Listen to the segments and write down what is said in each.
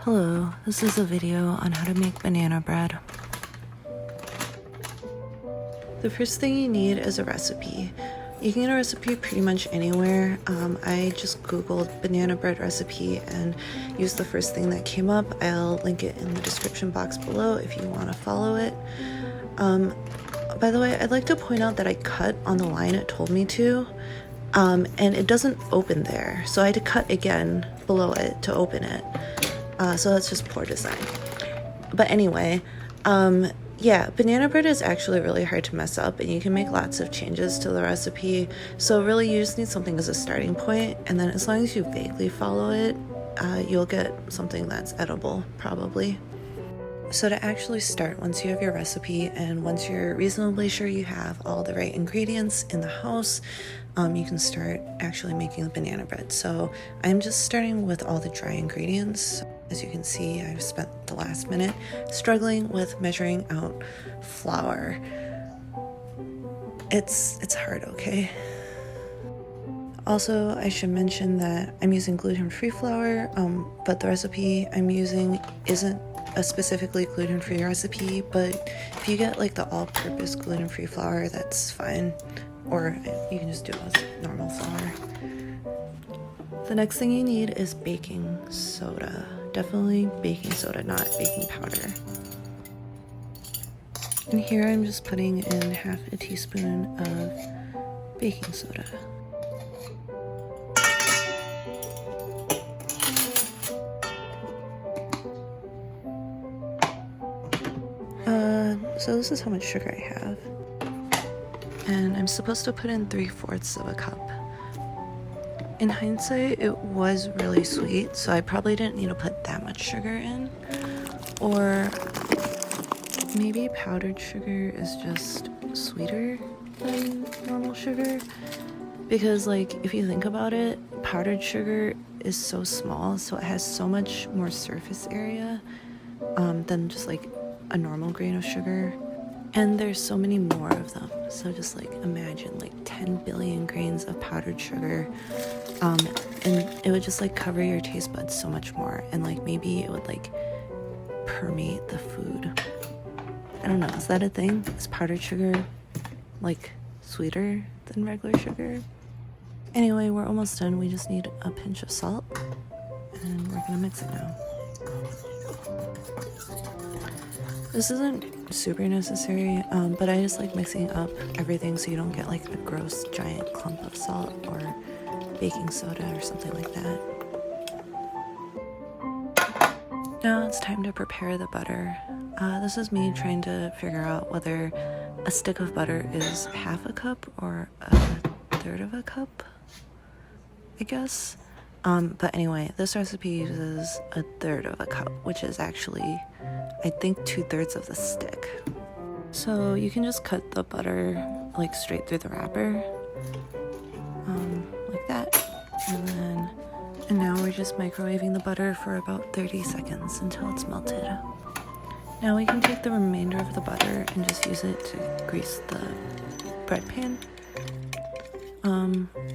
Hello, this is a video on how to make banana bread. The first thing you need is a recipe. You can get a recipe pretty much anywhere. I just googled banana bread recipe and used the first thing that came up. I'll link it in the description box below if you want to follow it. By the way, I'd like to point out that I cut on the line it told me to, and it doesn't open there. So I had to cut again below it to open it. So that's just poor design. But anyway, yeah, banana bread is actually really hard to mess up, and you can make lots of changes to the recipe. So really you just need something as a starting point, and then as long as you vaguely follow it, you'll get something that's edible, probably. So to actually start, once you have your recipe and once you're reasonably sure you have all the right ingredients in the house, you can start actually making the banana bread. So I'm just starting with all the dry ingredients. As you can see, I've spent the last minute struggling with measuring out flour. It's hard, okay? Also, I should mention that I'm using gluten-free flour, but the recipe I'm using isn't a specifically gluten-free recipe, but if you get like the all-purpose gluten-free flour, that's fine, or you can just do it with normal flour. The next thing you need is baking soda. Definitely baking soda, not baking powder. And here I'm just putting in half a teaspoon of baking soda. So this is how much sugar I have. And I'm supposed to put in 3/4 of a cup. In hindsight, it was really sweet, so I probably didn't need to put that much sugar in. Or maybe powdered sugar is just sweeter than normal sugar. Because like, if you think about it, powdered sugar is so small, so it has so much more surface area than just like a normal grain of sugar, and there's so many more of them. So just like imagine like 10 billion grains of powdered sugar, and it would just like cover your taste buds so much more, and like maybe it would like permeate the food. I don't know, is that a thing? Is powdered sugar like sweeter than regular sugar? Anyway, we're almost done. We just need a pinch of salt, and we're gonna mix it now. This isn't super necessary, but I just like mixing up everything so you don't get like a gross giant clump of salt or baking soda or something like that. Now it's time to prepare the butter. This is me trying to figure out whether a stick of butter is half a cup or a third of a cup, I guess. But anyway, this recipe uses a third of a cup, which is actually, I think, 2/3 of the stick. So you can just cut the butter like straight through the wrapper, like that. And now we're just microwaving the butter for about 30 seconds until it's melted. Now we can take the remainder of the butter and just use it to grease the bread pan.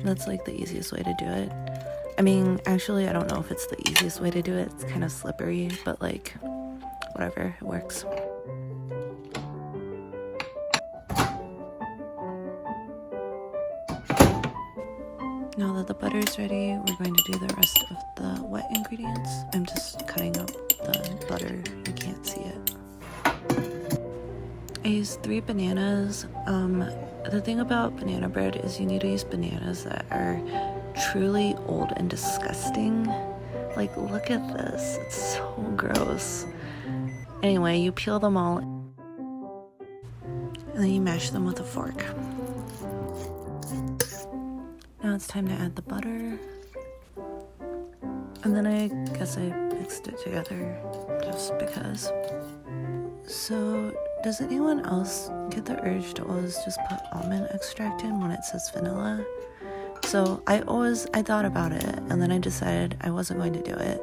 That's like the easiest way to do it. I mean, actually, I don't know if it's the easiest way to do it. It's kind of slippery, but like, whatever, it works. Now that the butter is ready, we're going to do the rest of the wet ingredients. I'm just cutting up the butter. You can't see it. I used 3 bananas. The thing about banana bread is you need to use bananas that are truly old and disgusting. Like, look at this. It's so gross. Anyway, you peel them all and then you mash them with a fork. Now it's time to add the butter. And then I guess I mixed it together just because. So, does anyone else get the urge to always just put almond extract in when it says vanilla? So I thought about it, and then I decided I wasn't going to do it.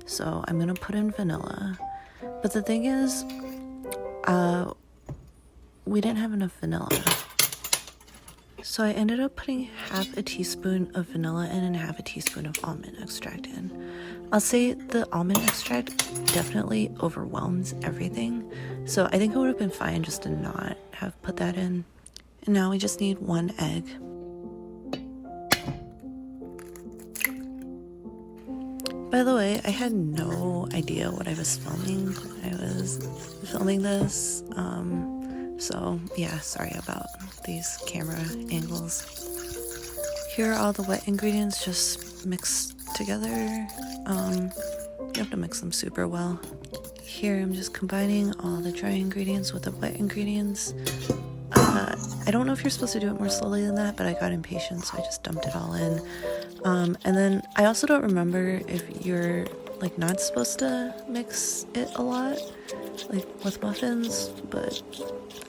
So I'm gonna put in vanilla. But the thing is, we didn't have enough vanilla. So I ended up putting half a teaspoon of vanilla in and half a teaspoon of almond extract in. I'll say the almond extract definitely overwhelms everything, so I think it would have been fine just to not have put that in. And now we just need 1 egg. By the way, I had no idea what I was filming when I was filming this, so yeah, sorry about these camera angles. Here are all the wet ingredients just mixed together. You have to mix them super well. Here I'm just combining all the dry ingredients with the wet ingredients. I don't know if you're supposed to do it more slowly than that, but I got impatient, so I just dumped it all in. And then I also don't remember if you're like not supposed to mix it a lot, like with muffins, but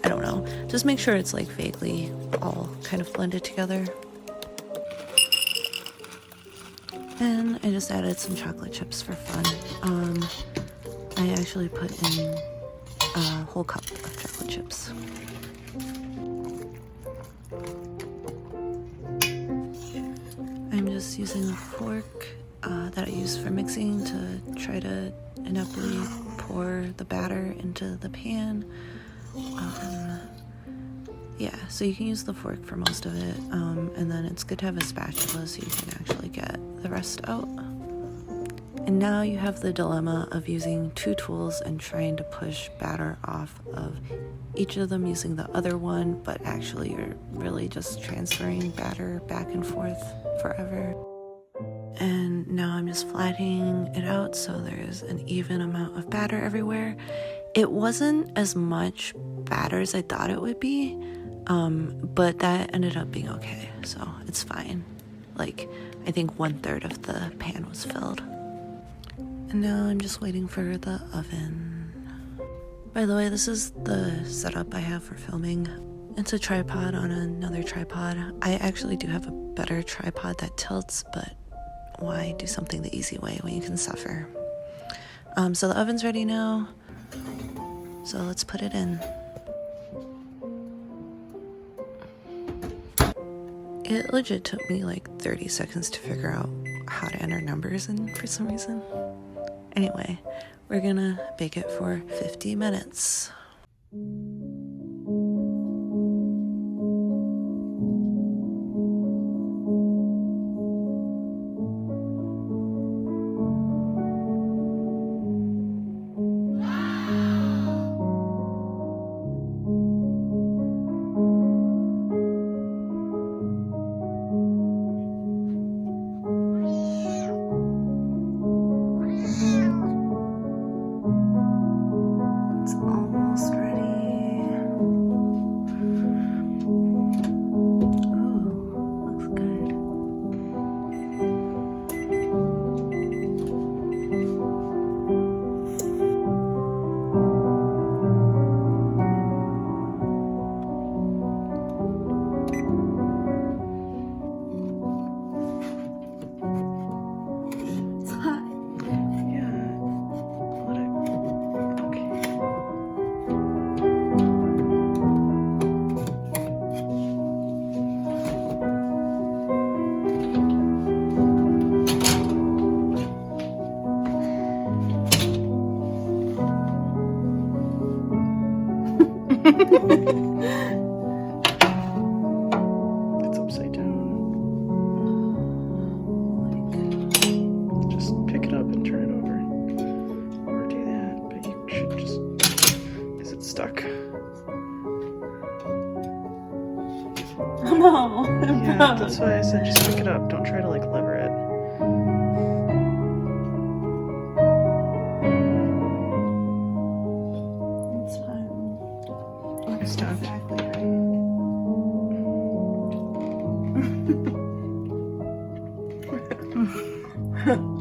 I don't know. Just make sure it's like vaguely all kind of blended together. And I just added some chocolate chips for fun. I actually put in a whole cup of chocolate chips. I'm just using a fork that I use for mixing to try to ineptly pour the batter into the pan. Yeah, so you can use the fork for most of it, and then it's good to have a spatula so you can actually get the rest out. And now you have the dilemma of using 2 tools and trying to push batter off of each of them using the other one, but actually you're really just transferring batter back and forth forever. And now I'm just flattening it out so there's an even amount of batter everywhere. It wasn't as much batter as I thought it would be, but that ended up being okay, so it's fine. Like, I think 1/3 of the pan was filled. And now I'm just waiting for the oven. By the way, this is the setup I have for filming. It's a tripod on another tripod. I actually do have a better tripod that tilts, but why do something the easy way when you can suffer? So the oven's ready now, so let's put it in. It legit took me like 30 seconds to figure out how to enter numbers in for some reason. Anyway, we're gonna bake it for 50 minutes. It's upside down. Just pick it up and turn it over. Or do that, but you should just... Is it stuck? No. Yeah, that's why I said just pick it up. Don't try to like lever it. It's fine. It's done. Exactly right.